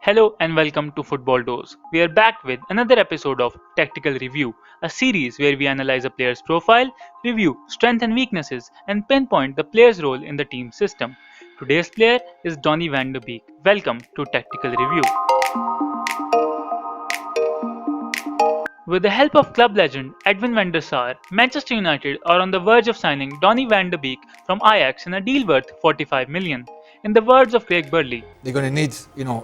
Hello and welcome to Football Dose. We are back with another episode of Tactical Review, a series where we analyze a player's profile, review strengths and weaknesses, and pinpoint the player's role in the team system. Today's player is Donny Van De Beek. Welcome to Tactical Review. With the help of club legend Edwin van der Sar, Manchester United are on the verge of signing Donny Van De Beek from Ajax in a deal worth 45 million. In the words of Craig Burley, they're going to need,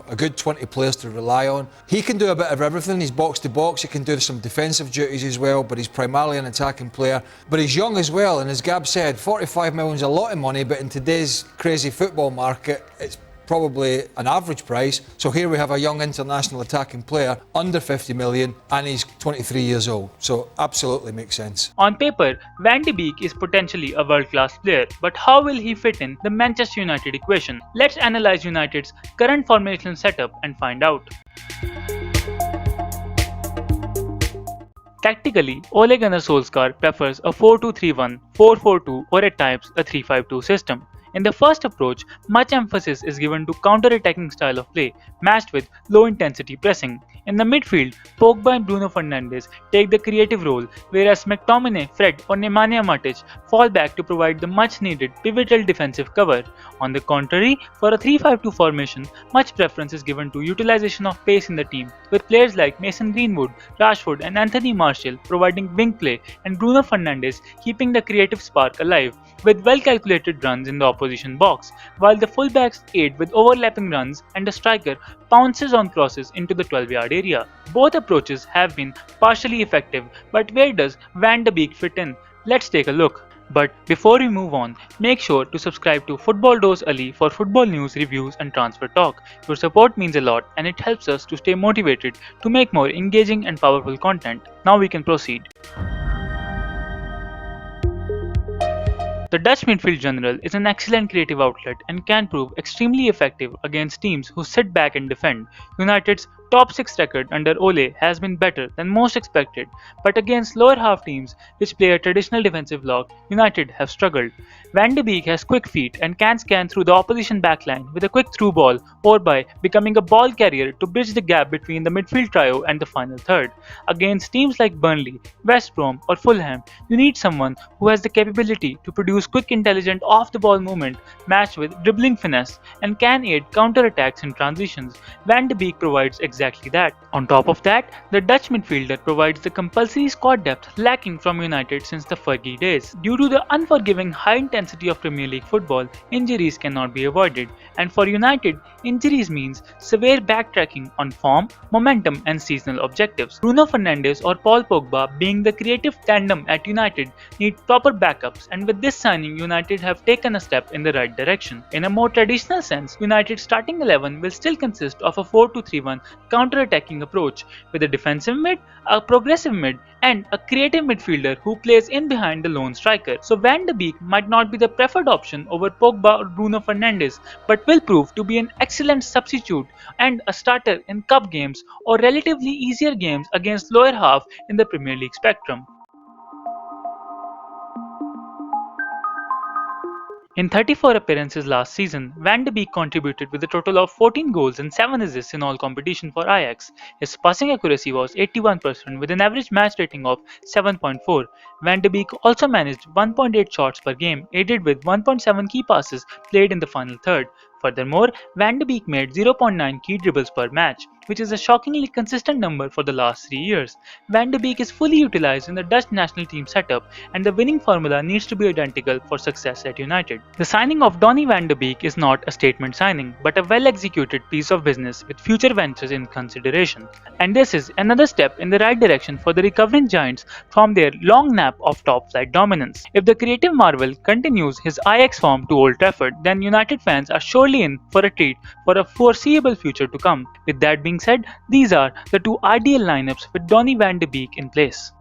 a good 20 players to rely on. He can do a bit of everything. He's box to box. He can do some defensive duties as well, but he's primarily an attacking player. But he's young as well, and as Gab said, 45 million is a lot of money, but in today's crazy football market, it's probably an average price. So here we have a young international attacking player under 50 million and he's 23 years old. So absolutely makes sense. On paper, Van de Beek is potentially a world-class player, but how will he fit in the Manchester United equation? Let's analyze United's current formational setup and find out. Tactically, Ole Gunnar Solskjaer prefers a 4-2-3-1, 4-4-2 or at times a 3-5-2 system. In the first approach, much emphasis is given to counter-attacking style of play, matched with low-intensity pressing. In the midfield, Pogba and Bruno Fernandes take the creative role, whereas McTominay, Fred or Nemanja Matic fall back to provide the much-needed pivotal defensive cover. On the contrary, for a 3-5-2 formation, much preference is given to utilization of pace in the team, with players like Mason Greenwood, Rashford and Anthony Martial providing wing play and Bruno Fernandes keeping the creative spark alive, with well-calculated runs in the opposition box, while the fullbacks aid with overlapping runs and the striker pounces on crosses into the 12-yard area. Both approaches have been partially effective, but where does Van de Beek fit in? Let's take a look. But before we move on, make sure to subscribe to Football Dose Ali for football news, reviews and transfer talk. Your support means a lot and it helps us to stay motivated to make more engaging and powerful content. Now we can proceed. The Dutch midfield general is an excellent creative outlet and can prove extremely effective against teams who sit back and defend. United's top 6 record under Ole has been better than most expected, but against lower half teams which play a traditional defensive block, United have struggled. Van de Beek has quick feet and can scan through the opposition backline with a quick through ball or by becoming a ball carrier to bridge the gap between the midfield trio and the final third. Against teams like Burnley, West Brom or Fulham, you need someone who has the capability to produce quick, intelligent off-the-ball movement matched with dribbling finesse and can aid counter-attacks in transitions. Van de Beek provides exactly that. On top of that, the Dutch midfielder provides the compulsory squad depth lacking from United since the Fergie days. Due to the unforgiving high intensity of Premier League football, injuries cannot be avoided, and for United, injuries means severe backtracking on form, momentum and seasonal objectives. Bruno Fernandes or Paul Pogba, being the creative tandem at United, need proper backups, and with this signing, United have taken a step in the right direction. In a more traditional sense, United's starting 11 will still consist of a 4-2-3-1 counter-attacking approach, with a defensive mid, a progressive mid, and a creative midfielder who plays in behind the lone striker. So Van de Beek might not be the preferred option over Pogba or Bruno Fernandes, but will prove to be an excellent substitute and a starter in cup games or relatively easier games against lower half in the Premier League spectrum. In 34 appearances last season, Van de Beek contributed with a total of 14 goals and 7 assists in all competition for Ajax. His passing accuracy was 81% with an average match rating of 7.4. Van de Beek also managed 1.8 shots per game, aided with 1.7 key passes played in the final third. Furthermore, Van de Beek made 0.9 key dribbles per match, which is a shockingly consistent number for the last 3 years. Van de Beek is fully utilized in the Dutch national team setup, and the winning formula needs to be identical for success at United. The signing of Donny Van de Beek is not a statement signing, but a well-executed piece of business with future ventures in consideration. And this is another step in the right direction for the recovering Giants from their long nap of top-flight dominance. If the creative marvel continues his Ajax form to Old Trafford, then United fans are surely in for a treat for a foreseeable future to come. With that being said, these are the two ideal lineups with Donny Van de Beek in place.